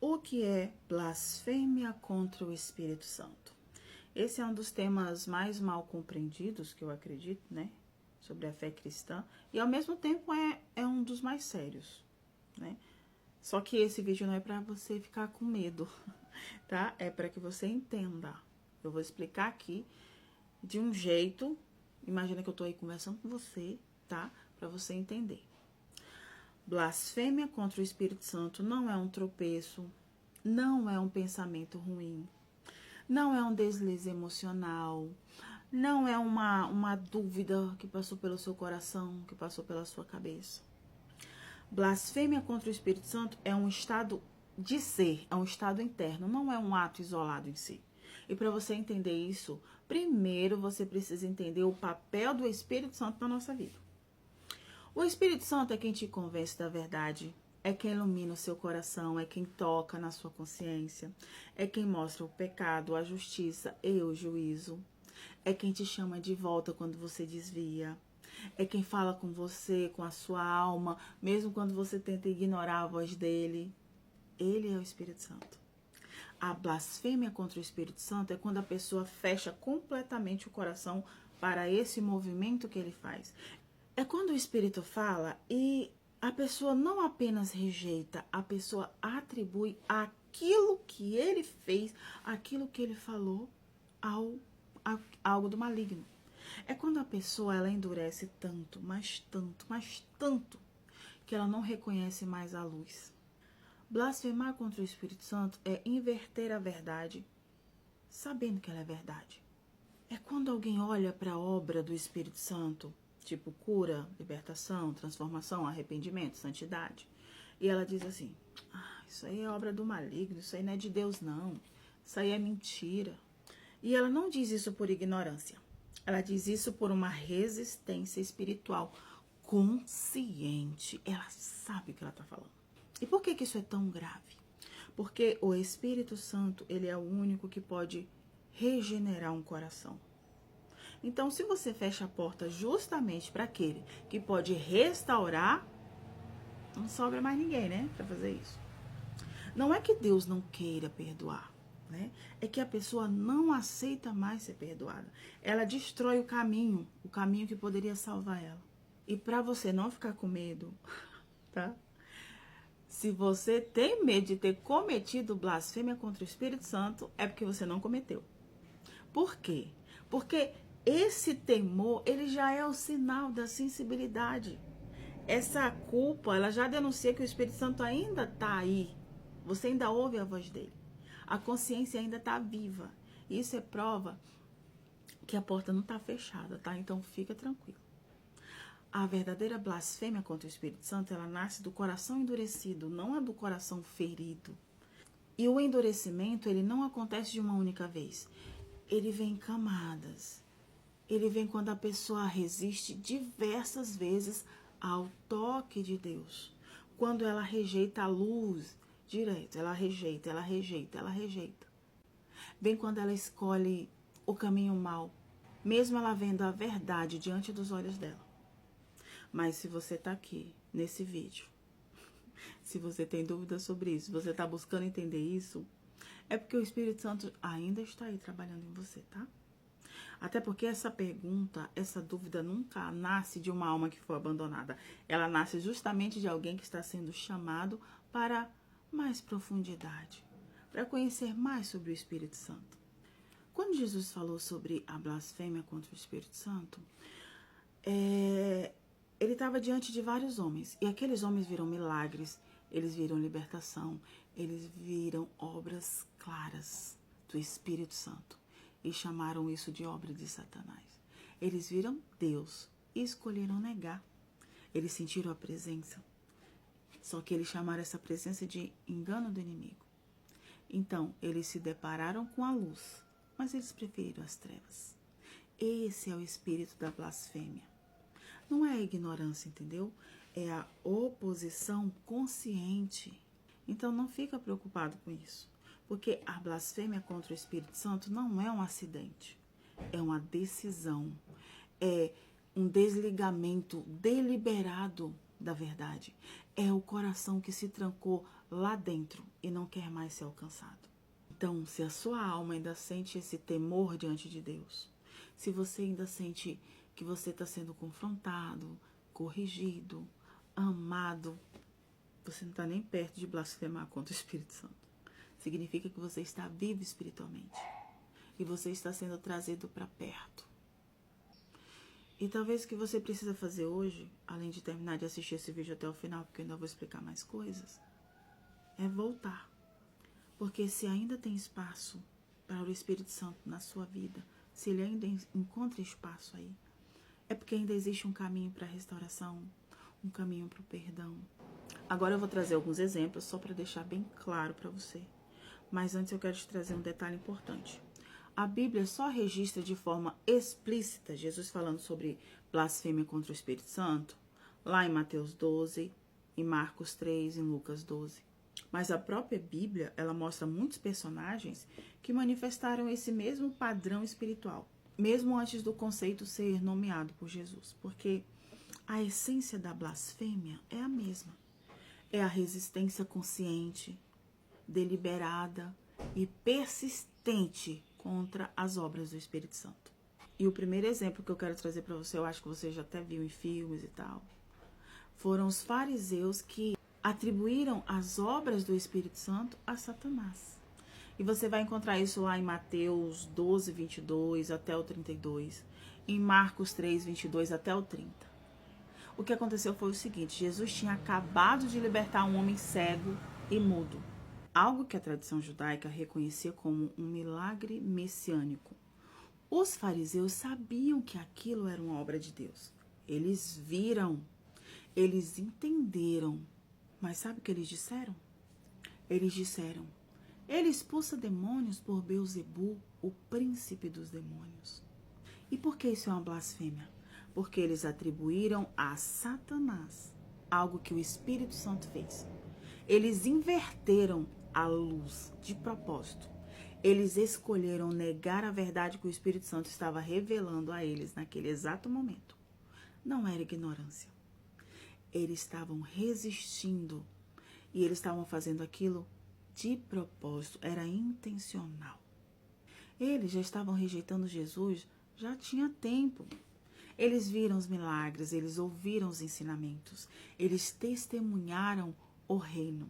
O que é blasfêmia contra o Espírito Santo? Esse é um dos temas mais mal compreendidos, que eu acredito, né? Sobre a fé cristã. E ao mesmo tempo é um dos mais sérios, né? Só que esse vídeo não é para você ficar com medo, tá? É para que você entenda. Eu vou explicar aqui de um jeito. Imagina que eu tô aí conversando com você, tá? Para você entender. Blasfêmia contra o Espírito Santo não é um tropeço, não é um pensamento ruim, não é um deslize emocional, não é uma dúvida que passou pelo seu coração, que passou pela sua cabeça. Blasfêmia contra o Espírito Santo é um estado de ser, é um estado interno, não é um ato isolado em si. E para você entender isso, primeiro você precisa entender o papel do Espírito Santo na nossa vida. O Espírito Santo é quem te convence da verdade, é quem ilumina o seu coração, é quem toca na sua consciência, é quem mostra o pecado, a justiça e o juízo, é quem te chama de volta quando você desvia, é quem fala com você, com a sua alma, mesmo quando você tenta ignorar a voz dele. Ele é o Espírito Santo. A blasfêmia contra o Espírito Santo é quando a pessoa fecha completamente o coração para esse movimento que ele faz. É quando o Espírito fala e a pessoa não apenas rejeita, a pessoa atribui aquilo que ele fez, aquilo que ele falou, a algo do maligno. É quando a pessoa ela endurece tanto, mas tanto, mas tanto, que ela não reconhece mais a luz. Blasfemar contra o Espírito Santo é inverter a verdade, sabendo que ela é verdade. É quando alguém olha para a obra do Espírito Santo, tipo cura, libertação, transformação, arrependimento, santidade, e ela diz assim: isso aí é obra do maligno, isso aí não é de Deus não, isso aí é mentira. E ela não diz isso por ignorância, ela diz isso por uma resistência espiritual consciente. Ela sabe o que ela está falando. E por que isso é tão grave? Porque o Espírito Santo, ele é o único que pode regenerar um coração. Então, se você fecha a porta justamente para aquele que pode restaurar, não sobra mais ninguém, né, para fazer isso. Não é que Deus não queira perdoar, né? É que a pessoa não aceita mais ser perdoada. Ela destrói o caminho que poderia salvar ela. E para você não ficar com medo, tá? Se você tem medo de ter cometido blasfêmia contra o Espírito Santo, é porque você não cometeu. Por quê? Porque esse temor, ele já é o sinal da sensibilidade. Essa culpa, ela já denuncia que o Espírito Santo ainda está aí. Você ainda ouve a voz dele. A consciência ainda está viva. Isso é prova que a porta não está fechada, tá? Então fica tranquilo. A verdadeira blasfêmia contra o Espírito Santo, ela nasce do coração endurecido, não é do coração ferido. E o endurecimento, ele não acontece de uma única vez. Ele vem em camadas. Ele vem quando a pessoa resiste diversas vezes ao toque de Deus. Quando ela rejeita a luz direto, ela rejeita, ela rejeita, ela rejeita. Vem quando ela escolhe o caminho mau, mesmo ela vendo a verdade diante dos olhos dela. Mas se você está aqui, nesse vídeo, se você tem dúvidas sobre isso, você está buscando entender isso, é porque o Espírito Santo ainda está aí trabalhando em você, tá? Até porque essa pergunta, essa dúvida nunca nasce de uma alma que foi abandonada. Ela nasce justamente de alguém que está sendo chamado para mais profundidade, para conhecer mais sobre o Espírito Santo. Quando Jesus falou sobre a blasfêmia contra o Espírito Santo, ele estava diante de vários homens, e aqueles homens viram milagres, eles viram libertação, eles viram obras claras do Espírito Santo, e chamaram isso de obra de Satanás. Eles viram Deus e escolheram negar. Eles sentiram a presença, só que eles chamaram essa presença de engano do inimigo. Então, eles se depararam com a luz, mas eles preferiram as trevas. Esse é o espírito da blasfêmia. Não é a ignorância, entendeu? É a oposição consciente. Então não fica preocupado com isso. Porque a blasfêmia contra o Espírito Santo não é um acidente. É uma decisão. É um desligamento deliberado da verdade. É o coração que se trancou lá dentro e não quer mais ser alcançado. Então, se a sua alma ainda sente esse temor diante de Deus, se você ainda sente que você está sendo confrontado, corrigido, amado, você não está nem perto de blasfemar contra o Espírito Santo. Significa que você está vivo espiritualmente e você está sendo trazido para perto. E talvez o que você precisa fazer hoje, além de terminar de assistir esse vídeo até o final, porque eu ainda vou explicar mais coisas, é voltar. Porque se ainda tem espaço para o Espírito Santo na sua vida, se ele ainda encontra espaço aí, é porque ainda existe um caminho para a restauração, um caminho para o perdão. Agora eu vou trazer alguns exemplos só para deixar bem claro para você. Mas antes eu quero te trazer um detalhe importante. A Bíblia só registra de forma explícita Jesus falando sobre blasfêmia contra o Espírito Santo, lá em Mateus 12, em Marcos 3, em Lucas 12. Mas a própria Bíblia, ela mostra muitos personagens que manifestaram esse mesmo padrão espiritual, mesmo antes do conceito ser nomeado por Jesus, porque a essência da blasfêmia é a mesma. É a resistência consciente, deliberada e persistente contra as obras do Espírito Santo. E o primeiro exemplo que eu quero trazer para você, eu acho que você já até viu em filmes e tal, foram os fariseus que atribuíram as obras do Espírito Santo a Satanás. E você vai encontrar isso lá em Mateus 12, 22 até o 32, em Marcos 3, 22 até o 30. O que aconteceu foi o seguinte: Jesus tinha acabado de libertar um homem cego e mudo, algo que a tradição judaica reconhecia como um milagre messiânico. Os fariseus sabiam que aquilo era uma obra de Deus. Eles viram, eles entenderam. Mas sabe o que eles disseram? Eles disseram: ele expulsa demônios por Beelzebu, o príncipe dos demônios. E por que isso é uma blasfêmia? Porque eles atribuíram a Satanás algo que o Espírito Santo fez. Eles inverteram a luz de propósito. Eles escolheram negar a verdade que o Espírito Santo estava revelando a eles naquele exato momento. Não era ignorância. Eles estavam resistindo e eles estavam fazendo aquilo de propósito, era intencional. Eles já estavam rejeitando Jesus, já tinha tempo. Eles viram os milagres, eles ouviram os ensinamentos, eles testemunharam o reino.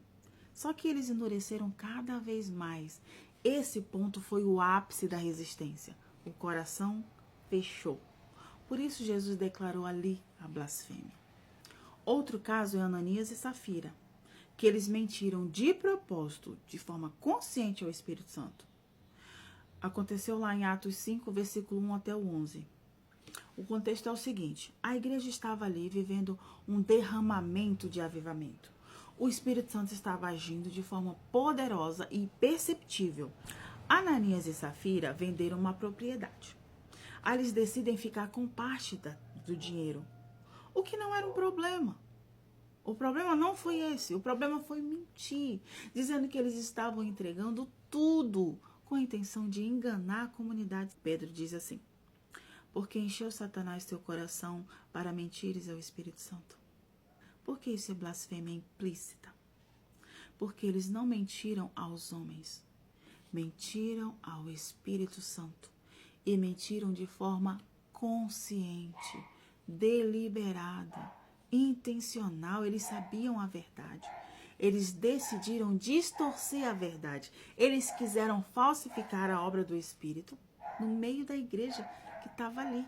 Só que eles endureceram cada vez mais. Esse ponto foi o ápice da resistência. O coração fechou. Por isso Jesus declarou ali a blasfêmia. Outro caso é Ananias e Safira, que eles mentiram de propósito, de forma consciente ao Espírito Santo. Aconteceu lá em Atos 5, versículo 1 até o 11. O contexto é o seguinte: a igreja estava ali vivendo um derramamento de avivamento. O Espírito Santo estava agindo de forma poderosa e perceptível. Ananias e Safira venderam uma propriedade. Aí eles decidem ficar com parte do dinheiro, o que não era um problema. O problema não foi esse, o problema foi mentir, dizendo que eles estavam entregando tudo com a intenção de enganar a comunidade. Pedro diz assim: porque encheu Satanás teu coração para mentires ao Espírito Santo. Por que isso é blasfêmia implícita? Porque eles não mentiram aos homens, mentiram ao Espírito Santo e mentiram de forma consciente, deliberada, intencional. Eles sabiam a verdade. Eles decidiram distorcer a verdade. Eles quiseram falsificar a obra do Espírito no meio da igreja que estava ali.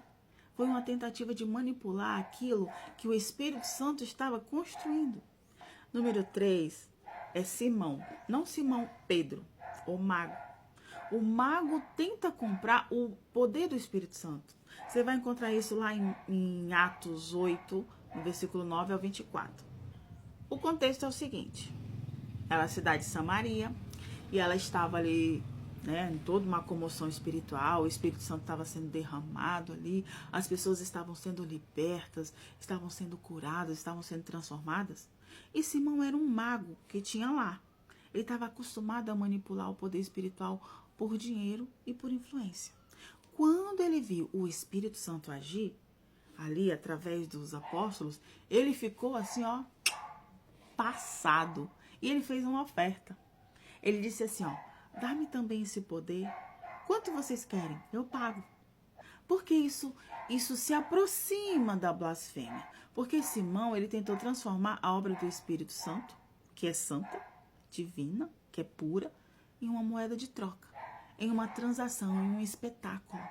Foi uma tentativa de manipular aquilo que o Espírito Santo estava construindo. Número 3 é Simão. Não Simão Pedro, o mago. O mago tenta comprar o poder do Espírito Santo. Você vai encontrar isso lá em Atos 8, no versículo 9 ao 24. O contexto é o seguinte: era a cidade de Samaria e ela estava ali, em toda uma comoção espiritual. O Espírito Santo estava sendo derramado ali, as pessoas estavam sendo libertas, estavam sendo curadas, estavam sendo transformadas. E Simão era um mago que tinha lá. Ele estava acostumado a manipular o poder espiritual por dinheiro e por influência. Quando ele viu o Espírito Santo agir ali através dos apóstolos, ele ficou assim, passado. E ele fez uma oferta. Ele disse assim, ó, dá-me também esse poder. Quanto vocês querem? Eu pago. Porque isso se aproxima da blasfêmia. Porque Simão, ele tentou transformar a obra do Espírito Santo, que é santa, divina, que é pura, em uma moeda de troca, em uma transação, em um espetáculo.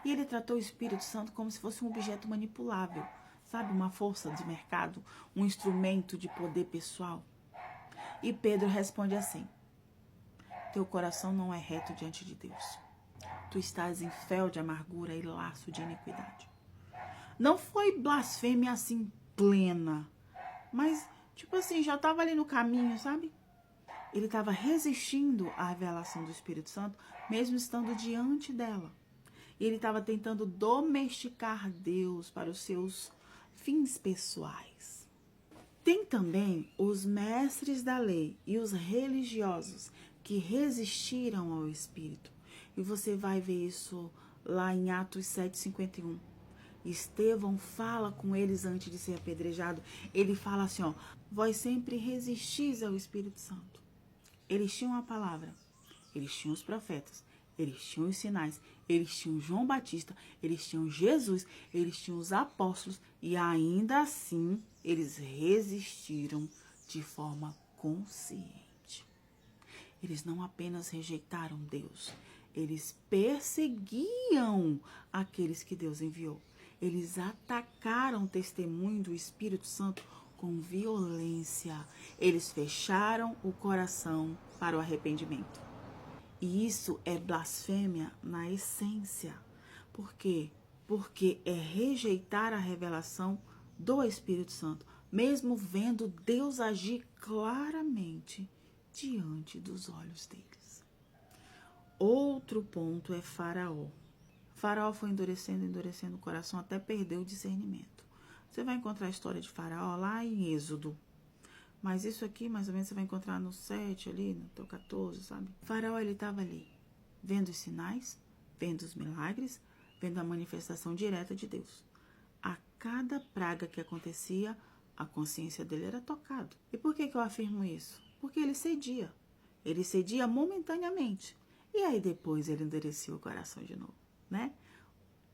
E ele tratou o Espírito Santo como se fosse um objeto manipulável, sabe? Uma força de mercado, um instrumento de poder pessoal. E Pedro responde assim, teu coração não é reto diante de Deus. Tu estás em fel de amargura e laço de iniquidade. Não foi blasfêmia assim plena, mas tipo assim, já estava ali no caminho, sabe? Ele estava resistindo à revelação do Espírito Santo, mesmo estando diante dela. E ele estava tentando domesticar Deus para os seus fins pessoais. Tem também os mestres da lei e os religiosos que resistiram ao Espírito. E você vai ver isso lá em Atos 7:51. Estevão fala com eles antes de ser apedrejado. Ele fala assim, ó, vós sempre resistis ao Espírito Santo. Eles tinham a palavra, eles tinham os profetas, eles tinham os sinais, eles tinham João Batista, eles tinham Jesus, eles tinham os apóstolos e ainda assim eles resistiram de forma consciente. Eles não apenas rejeitaram Deus, eles perseguiam aqueles que Deus enviou. Eles atacaram o testemunho do Espírito Santo com violência. Eles fecharam o coração para o arrependimento. E isso é blasfêmia na essência. Por quê? Porque é rejeitar a revelação do Espírito Santo, mesmo vendo Deus agir claramente diante dos olhos deles. Outro ponto é Faraó. Faraó foi endurecendo o coração até perder o discernimento. Você vai encontrar a história de Faraó lá em Êxodo. Mas isso aqui, mais ou menos, você vai encontrar no 7 ali, no 14, sabe? Faraó, ele estava ali, vendo os sinais, vendo os milagres, vendo a manifestação direta de Deus. A cada praga que acontecia, a consciência dele era tocada. E por que eu afirmo isso? Porque ele cedia. Ele cedia momentaneamente. E aí depois ele endurecia o coração de novo, né?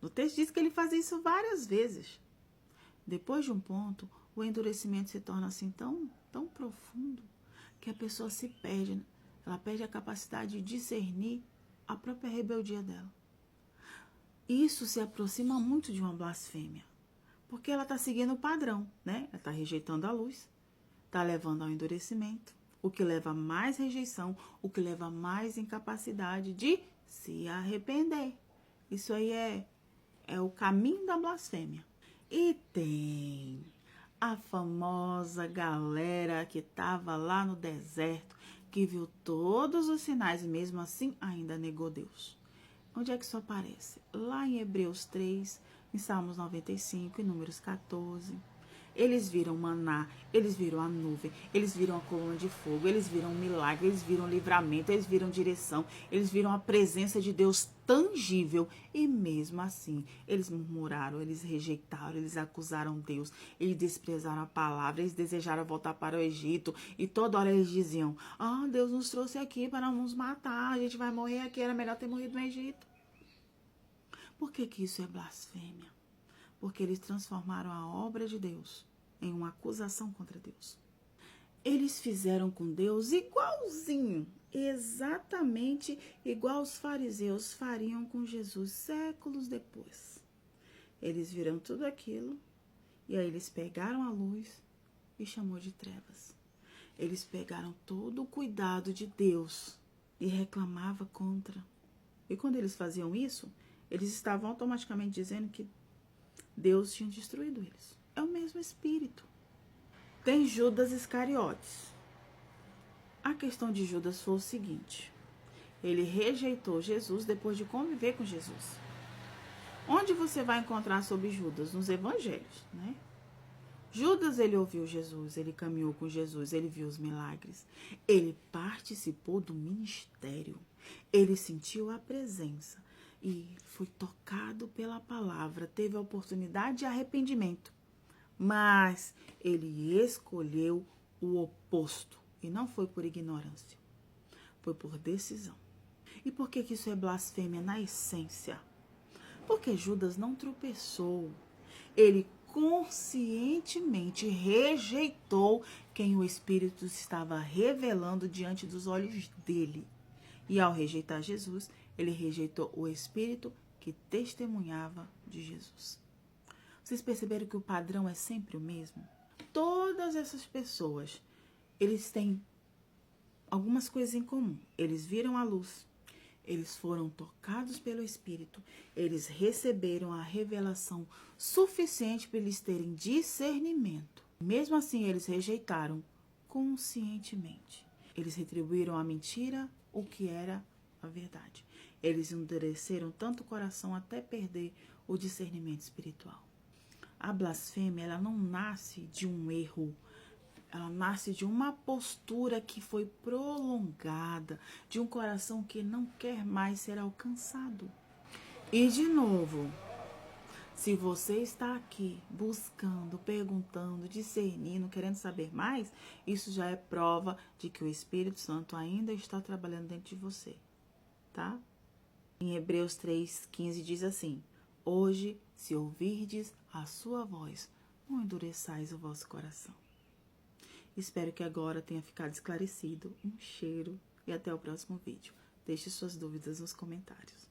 No texto diz que ele fazia isso várias vezes. Depois de um ponto, o endurecimento se torna assim tão profundo que a pessoa se perde. Ela perde a capacidade de discernir a própria rebeldia dela. Isso se aproxima muito de uma blasfêmia, porque ela está seguindo o padrão, né? Ela está rejeitando a luz, está levando ao endurecimento, o que leva a mais rejeição, o que leva a mais incapacidade de se arrepender. Isso aí é o caminho da blasfêmia. E tem a famosa galera que estava lá no deserto, que viu todos os sinais e mesmo assim ainda negou Deus. Onde é que isso aparece? Lá em Hebreus 3, em Salmos 95, em Números 14. Eles viram maná, eles viram a nuvem, eles viram a coluna de fogo, eles viram um milagre, eles viram livramento, eles viram direção, eles viram a presença de Deus tangível. E mesmo assim, eles murmuraram, eles rejeitaram, eles acusaram Deus, eles desprezaram a palavra, eles desejaram voltar para o Egito. E toda hora eles diziam, Deus nos trouxe aqui para nos matar, a gente vai morrer aqui, era melhor ter morrido no Egito. Por que isso é blasfêmia? Porque eles transformaram a obra de Deus em uma acusação contra Deus. Eles fizeram com Deus igualzinho, exatamente igual os fariseus fariam com Jesus séculos depois. Eles viram tudo aquilo e aí eles pegaram a luz e chamou de trevas. Eles pegaram todo o cuidado de Deus e reclamavam contra. E quando eles faziam isso, eles estavam automaticamente dizendo que Deus tinha destruído eles. É o mesmo espírito. Tem Judas Iscariotes. A questão de Judas foi o seguinte. Ele rejeitou Jesus depois de conviver com Jesus. Onde você vai encontrar sobre Judas? Nos evangelhos, né? Judas, ele ouviu Jesus, ele caminhou com Jesus, ele viu os milagres. Ele participou do ministério. Ele sentiu a presença. E foi tocado pela palavra, teve a oportunidade de arrependimento. Mas ele escolheu o oposto. E não foi por ignorância, foi por decisão. E por que isso é blasfêmia na essência? Porque Judas não tropeçou. Ele conscientemente rejeitou quem o Espírito estava revelando diante dos olhos dele. E ao rejeitar Jesus, ele rejeitou o Espírito que testemunhava de Jesus. Vocês perceberam que o padrão é sempre o mesmo? Todas essas pessoas, eles têm algumas coisas em comum. Eles viram a luz, eles foram tocados pelo Espírito, eles receberam a revelação suficiente para eles terem discernimento. Mesmo assim, eles rejeitaram conscientemente. Eles retribuíram à mentira o que era a verdade. Eles endureceram tanto o coração até perder o discernimento espiritual. A blasfêmia, ela não nasce de um erro, ela nasce de uma postura que foi prolongada, de um coração que não quer mais ser alcançado. E de novo, se você está aqui buscando, perguntando, discernindo, querendo saber mais, isso já é prova de que o Espírito Santo ainda está trabalhando dentro de você, tá? Em Hebreus 3,15 diz assim: hoje, se ouvirdes a sua voz, não endureçais o vosso coração. Espero que agora tenha ficado esclarecido. Um cheiro e até o próximo vídeo. Deixe suas dúvidas nos comentários.